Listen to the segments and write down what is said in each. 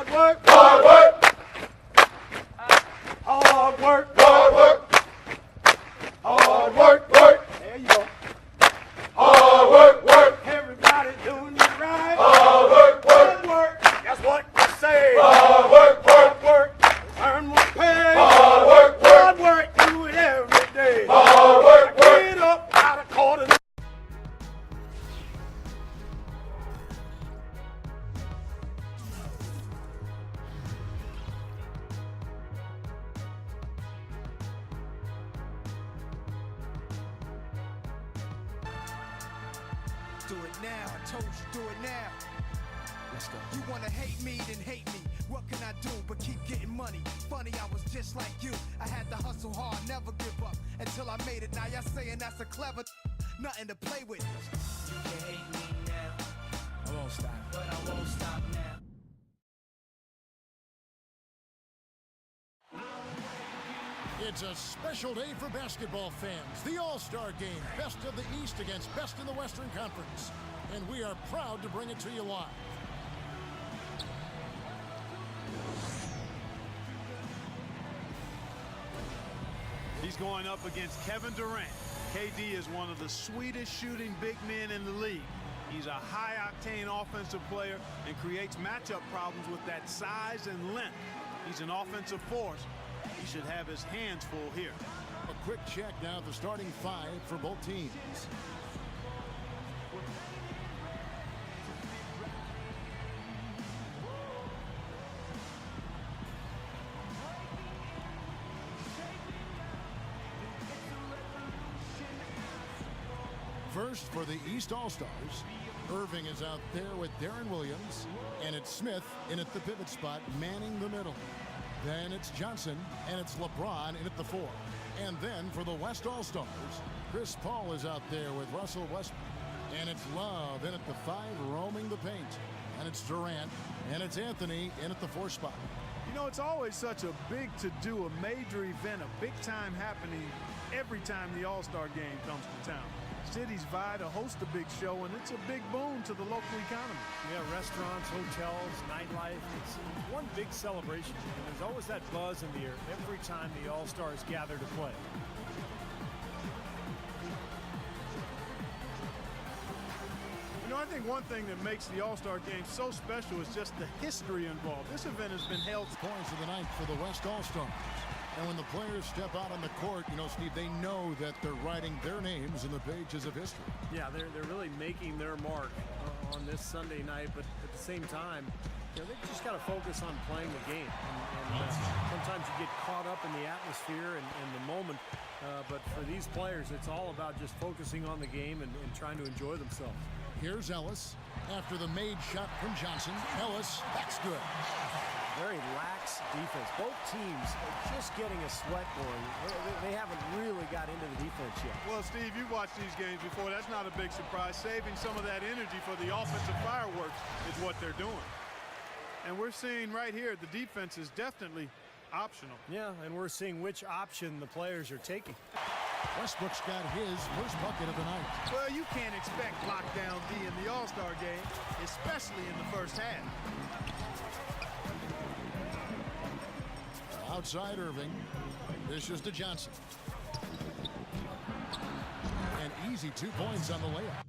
Hard work. Hard work. Hard work. Hard work. Hard work. Work. There you go. Hard work. Work. Everybody doing it right. Hard work. Work. Work. That's what you say. Hard work. Work. Work. Earn more pay. Hard work. Work. Hard work. Do it every day. Hard work. Work. Get up out of quarter. Do it now, I told you, do it now. Let's go. You wanna hate me, then hate me. What can I do but keep getting money? Funny, I was just like you. I had to hustle hard, never give up until I made it. Now y'all saying that's a clever, nothing to play with. You can hate me now, I won't stop. but I won't stop now. It's a special day for basketball fans. The All-Star Game, best of the East against best in the Western Conference. And we are proud to bring it to you live. He's going up against Kevin Durant. KD is one of the sweetest shooting big men in the league. He's a high-octane offensive player and creates matchup problems with that size and length. He's an offensive force. He should have his hands full here. A quick check now of the starting five for both teams. First for the East All-Stars, Irving is out there with Darren Williams, and it's Smith in at the pivot spot, manning the middle. Then it's Johnson, and it's LeBron in at the 4. And then for the West All-Stars, Chris Paul is out there with Russell Westbrook. And it's Love in at the 5, roaming the paint. And it's Durant, and it's Anthony in at the 4 spot. You know, it's always such a big to-do, a major event, a big-time happening every time the All-Star game comes to town. Cities vie to host a big show, and it's a big boon to the local economy. Yeah, restaurants, hotels, nightlife. It's one big celebration. And there's always that buzz in the air every time the All-Stars gather to play. You know, I think one thing that makes the All-Star game so special is just the history involved. This event has been held Points of the night for the West All-Stars. And when the players step out on the court, you know, Steve, they know that they're writing their names in the pages of history. Yeah, they're really making their mark on this Sunday night, but at the same time, you know, they've just got to focus on playing the game. And sometimes you get caught up in the atmosphere and the moment, but for these players, it's all about just focusing on the game and trying to enjoy themselves. Here's Ellis after the made shot from Johnson. Ellis, that's good. Very lax defense. Both teams are just getting a sweat going. They haven't really got into the defense yet. Well, Steve, you've watched these games before. That's not a big surprise. Saving some of that energy for the offensive fireworks is what they're doing. And we're seeing right here the defense is definitely optional. Yeah, and we're seeing which option the players are taking. Westbrook's got his first bucket of the night. Well, you can't expect lockdown D in the All-Star game, especially in the first half. Outside Irving. This is to Johnson. And easy 2 points on the layup.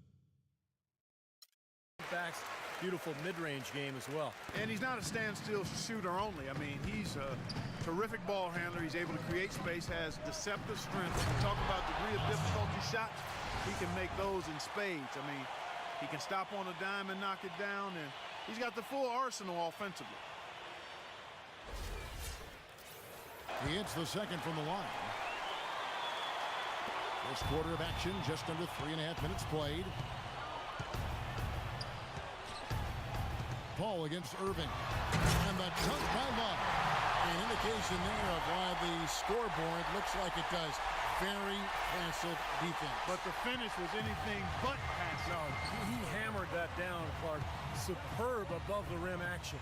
Backs, beautiful mid-range game as well. And he's not a standstill shooter only. I mean, he's a terrific ball handler. He's able to create space, has deceptive strength. When we talk about degree of difficulty shots, he can make those in spades. I mean, he can stop on a dime and knock it down, and he's got the full arsenal offensively. He hits the second from the line. First quarter of action, just under 3.5 minutes played. Paul against Irving. And the dunk by Love. An indication there of why the scoreboard looks like it does. Very passive defense. But the finish was anything but passive. No, he hammered that down, Clark. Superb above the rim action.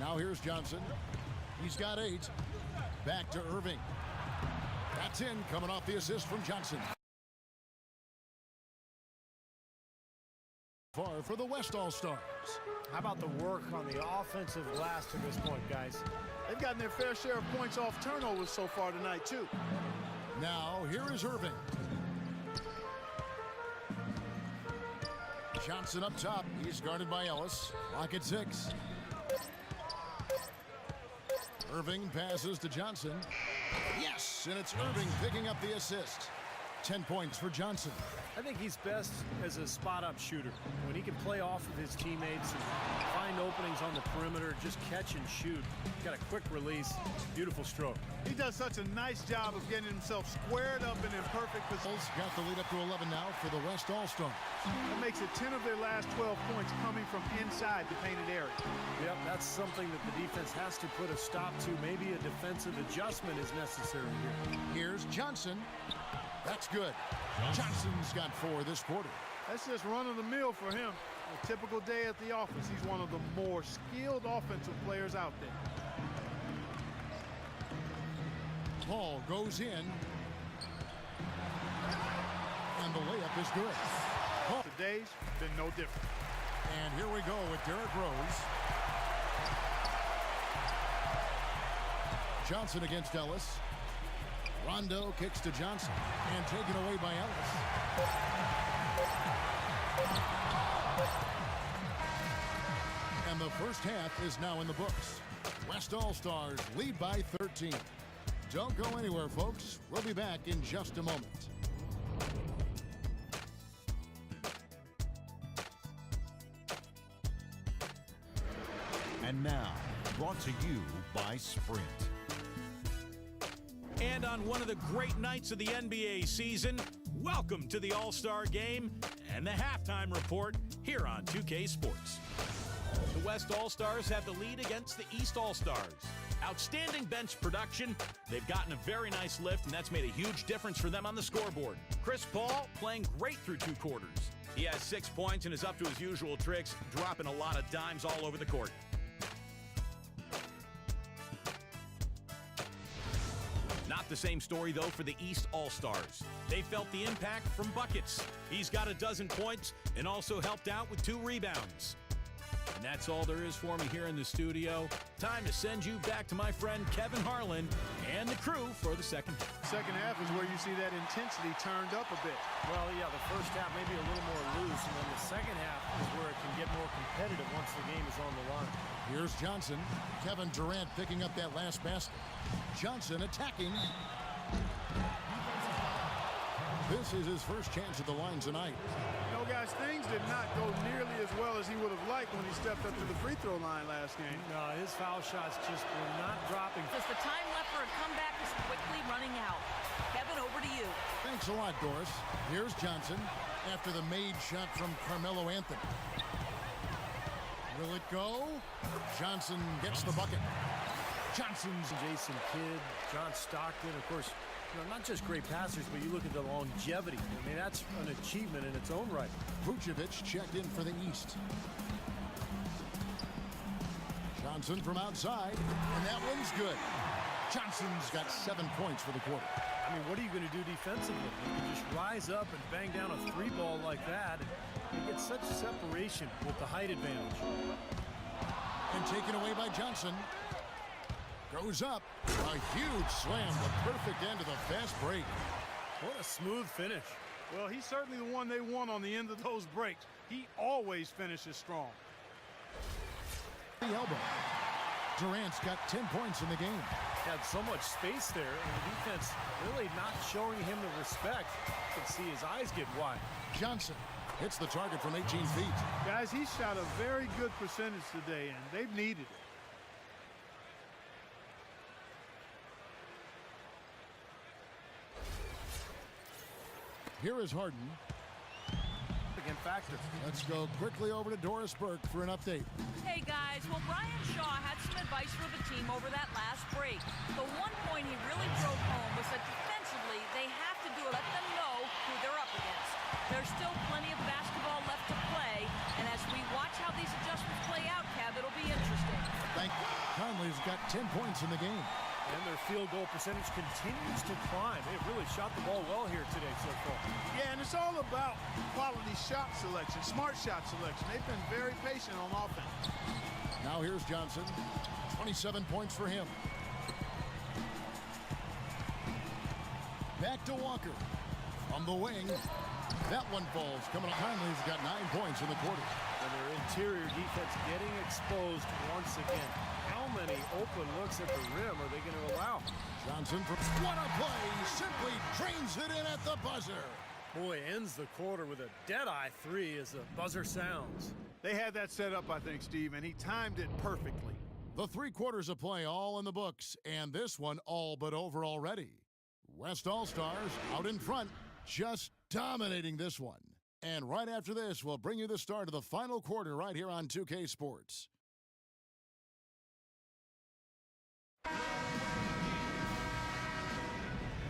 Now here's Johnson. He's got 8. Back to Irving. That's in, coming off the assist from Johnson. far for the West All-Stars. How about the work on the offensive glass to this point, guys? They've gotten their fair share of points off turnovers so far tonight, too. Now, here is Irving. Johnson up top. He's guarded by Ellis. Clock at 6. Irving passes to Johnson. Yes, and it's Irving picking up the assist. 10 points for Johnson. I think he's best as a spot-up shooter. When he can play off of his teammates and find openings on the perimeter, just catch and shoot. Got a quick release. Beautiful stroke. He does such a nice job of getting himself squared up and in perfect position. Got the lead up to 11 now for the West All-Stars. That makes it 10 of their last 12 points coming from inside the painted area. Yep, that's something that the defense has to put a stop to. Maybe a defensive adjustment is necessary here. Here's Johnson. That's good. Johnson's got 4 this quarter. That's just run of the mill for him. A typical day at the office. He's one of the more skilled offensive players out there. Ball goes in. And the layup is good. Ball. Today's been no different. And here we go with Derrick Rose. Johnson against Ellis. Rondo kicks to Johnson and taken away by Ellis. And the first half is now in the books. West All-Stars lead by 13. Don't go anywhere, folks. We'll be back in just a moment. And now, brought to you by Sprint. And on one of the great nights of the NBA season, welcome to the All-Star Game and the halftime report here on 2K Sports. The West All-Stars have the lead against the East All-Stars. Outstanding bench production. They've gotten a very nice lift, and that's made a huge difference for them on the scoreboard. Chris Paul playing great through 2 quarters. He has 6 points and is up to his usual tricks, dropping a lot of dimes all over the court. Not the same story, though, for the East All-Stars. They felt the impact from buckets. He's got a 12 points and also helped out with 2 rebounds. And that's all there is for me here in the studio. Time to send you back to my friend Kevin Harlan and the crew for the second half. Second half is where you see that intensity turned up a bit. Well, yeah, the first half maybe a little more loose, and then the second half is where it can get more competitive once the game is on the line. Here's Johnson. Kevin Durant picking up that last basket. Johnson attacking. This is his first chance at the line tonight. You know, guys, things did not go nearly as well as he would have liked when he stepped up to the free throw line last game. No, his foul shots just were not dropping. As the time left for a comeback is quickly running out. Kevin, over to you. Thanks a lot, Doris. Here's Johnson after the made shot from Carmelo Anthony. Will it go? Johnson gets the bucket. Johnson's Jason Kidd, John Stockton, of course, you know, not just great passers, but you look at the longevity. I mean, that's an achievement in its own right. Vucevic checked in for the East. Johnson from outside, and that one's good. Johnson's got 7 points for the quarter. I mean, what are you going to do defensively? You can just rise up and bang down a 3-ball like that. And you get such separation with the height advantage. And taken away by Johnson. Goes up. A huge slam. The perfect end of the fast break. What a smooth finish. Well, he's certainly the one they want on the end of those breaks. He always finishes strong. The elbow. Durant's got 10 points in the game. Had so much space there, and the defense really not showing him the respect. You can see his eyes get wide. Johnson hits the target from 18 feet. Guys, he shot a very good percentage today, and they've needed it. Here is Harden. Again, factor. Let's go quickly over to Doris Burke for an update. Hey guys, well Brian Shaw had some advice for the team over that last break. The one point he really drove home was that defensively they have to let them know who they're up against. There's still plenty of basketball left to play, and as we watch how these adjustments play out, Kev, it'll be interesting. Conley's got 10 points in the game. And their field goal percentage continues to climb. They've really shot the ball well here today so far. Yeah, and it's all about quality shot selection, smart shot selection. They've been very patient on offense. Now here's Johnson. 27 points for him. Back to Walker. From the wing. That one falls. Coming up, Conley's got 9 points in the quarter. And their interior defense getting exposed once again. How many open looks at the rim are they going to allow? Johnson for what a play. Simply drains it in at the buzzer. Boy, ends the quarter with a dead-eye three as the buzzer sounds. They had that set up, I think, Steve, and he timed it perfectly. The 3 quarters of play all in the books, and this one all but over already. West All-Stars out in front, just dominating this one. And right after this, we'll bring you the start of the final quarter right here on 2K Sports.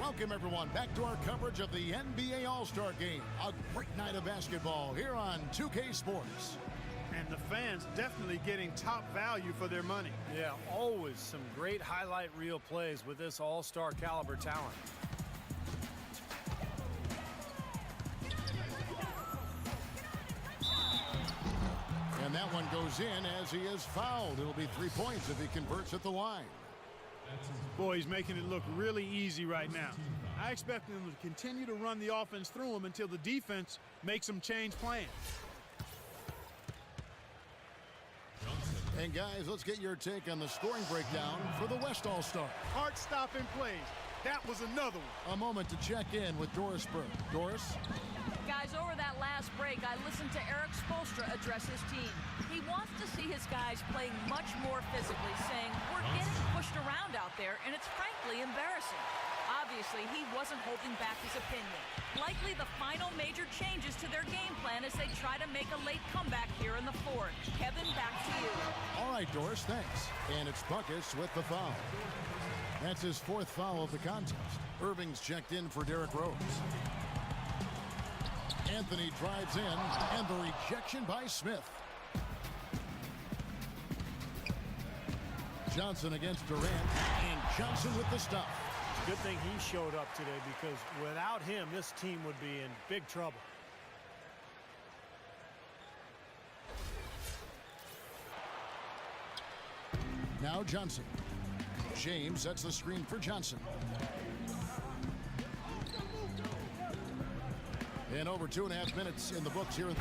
Welcome, everyone, back to our coverage of the NBA All-Star Game. A great night of basketball here on 2K Sports. And the fans definitely getting top value for their money. Yeah, always some great highlight reel plays with this all-star caliber talent. And that one goes in as he is fouled. It'll be 3 points if he converts at the line. Boy, he's making it look really easy right now. I expect them to continue to run the offense through him until the defense makes them change plans. And guys, let's get your take on the scoring breakdown for the West All-Star. Heart-stopping plays. That was another one. A moment to check in with Doris Burke. Doris? Guys, over that last break, I listened to Eric Spoelstra address his team. He wants to see his guys playing much more physically, saying, we're getting pushed around out there, and it's frankly embarrassing. Obviously, he wasn't holding back his opinion. Likely the final major changes to their game plan as they try to make a late comeback here in the fourth. Kevin, back to you. All right, Doris, thanks. And it's Buckus with the foul. That's his 4th foul of the contest. Irving's checked in for Derrick Rose. Anthony drives in, and the rejection by Smith. Johnson against Durant, and Johnson with the stop. Good thing he showed up today, because without him, this team would be in big trouble. Now Johnson. James sets the screen for Johnson. And over 2.5 minutes in the books here. Oh, man,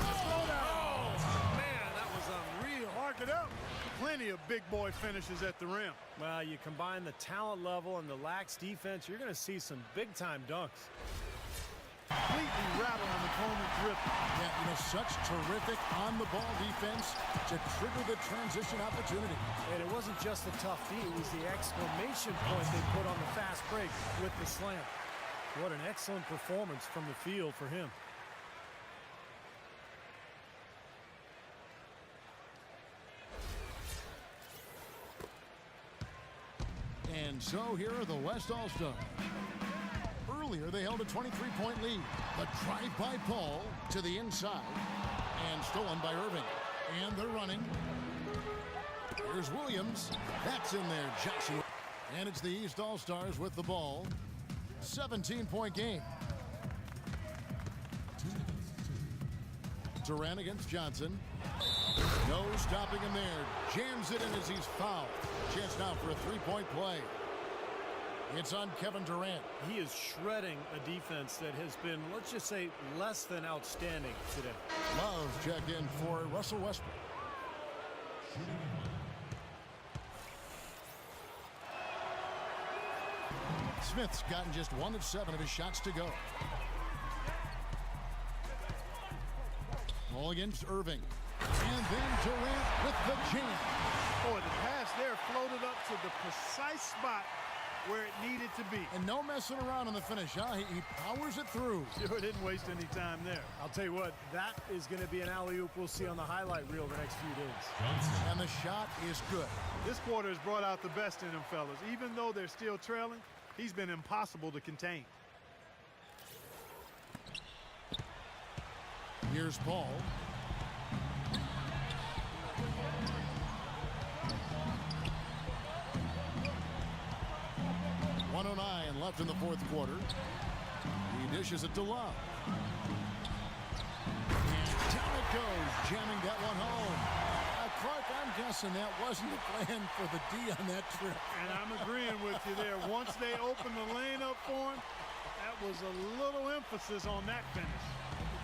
that was unreal. Mark it up. Plenty of big boy finishes at the rim. Well, you combine the talent level and the lax defense, you're going to see some big-time dunks. Completely rattling the opponent's grip. Yeah, such terrific on-the-ball defense to trigger the transition opportunity. And it wasn't just the tough feat, it was the exclamation point they put on the fast break with the slam. What an excellent performance from the field for him. And so here are the West All-Stars. Earlier, they held a 23-point lead. The drive by Paul to the inside and stolen by Irving. And they're running. Here's Williams. That's in there. Jackson. And it's the East All-Stars with the ball. 17-point game. Durant against Johnson. No stopping him there. Jams it in as he's fouled. Chance now for a 3-point play. It's on Kevin Durant. He is shredding a defense that has been, let's just say, less than outstanding today. Love checked in for Russell Westbrook. Smith's gotten just 1 of 7 of his shots to go. All against Irving. And then Durant with the jam. Boy, the pass there floated up to the precise spot where it needed to be. And no messing around on the finish, huh? He powers it through. Sure didn't waste any time there. I'll tell you what, that is going to be an alley-oop we'll see on the highlight reel the next few days. And the shot is good. This quarter has brought out the best in them fellas. Even though they're still trailing, he's been impossible to contain. Here's Paul. left in the fourth quarter. He dishes it to Love. And down it goes, jamming that one home. Clark, I'm guessing that wasn't the plan for the D on that trip. And I'm agreeing with you there. Once they opened the lane up for him, that was a little emphasis on that finish.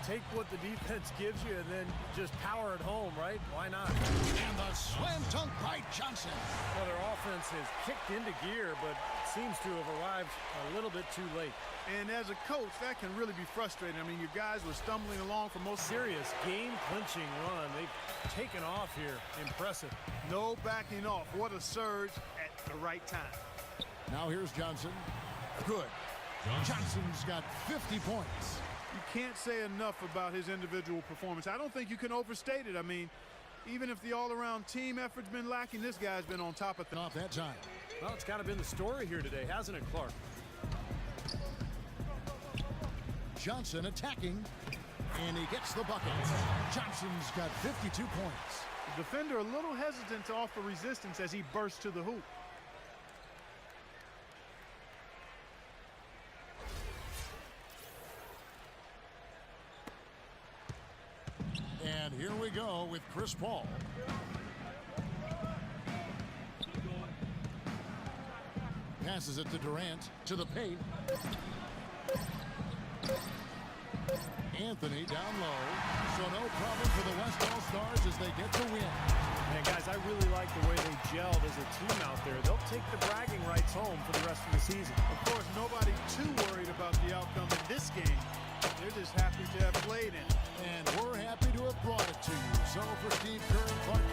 Take what the defense gives you and then just power it home, right? Why not? And the slam dunk by Johnson. Well, their offense has kicked into gear, but seems to have arrived a little bit too late. And as a coach, that can really be frustrating. I mean, your guys were stumbling along for most. Serious game-clinching run. They've taken off here. Impressive. No backing off. What a surge at the right time. Now here's Johnson. Good. Johnson's got 50 points. You can't say enough about his individual performance. I don't think you can overstate it. I mean, even if the all-around team effort's been lacking, this guy's been on top of things. Off that time. Well, it's kind of been the story here today, hasn't it, Clark? Johnson attacking, and he gets the bucket. Johnson's got 52 points. The defender a little hesitant to offer resistance as he bursts to the hoop. And here we go with Chris Paul. Passes it to Durant, to the paint. Anthony down low. So no problem for the West All-Stars as they get the win. And guys, I really like the way they gelled as a team out there. They'll take the bragging rights home for the rest of the season. Of course, nobody too worried about the outcome in this game. They're just happy to have played in it. And we're happy to have brought it to you. So for Steve Kerr and Clark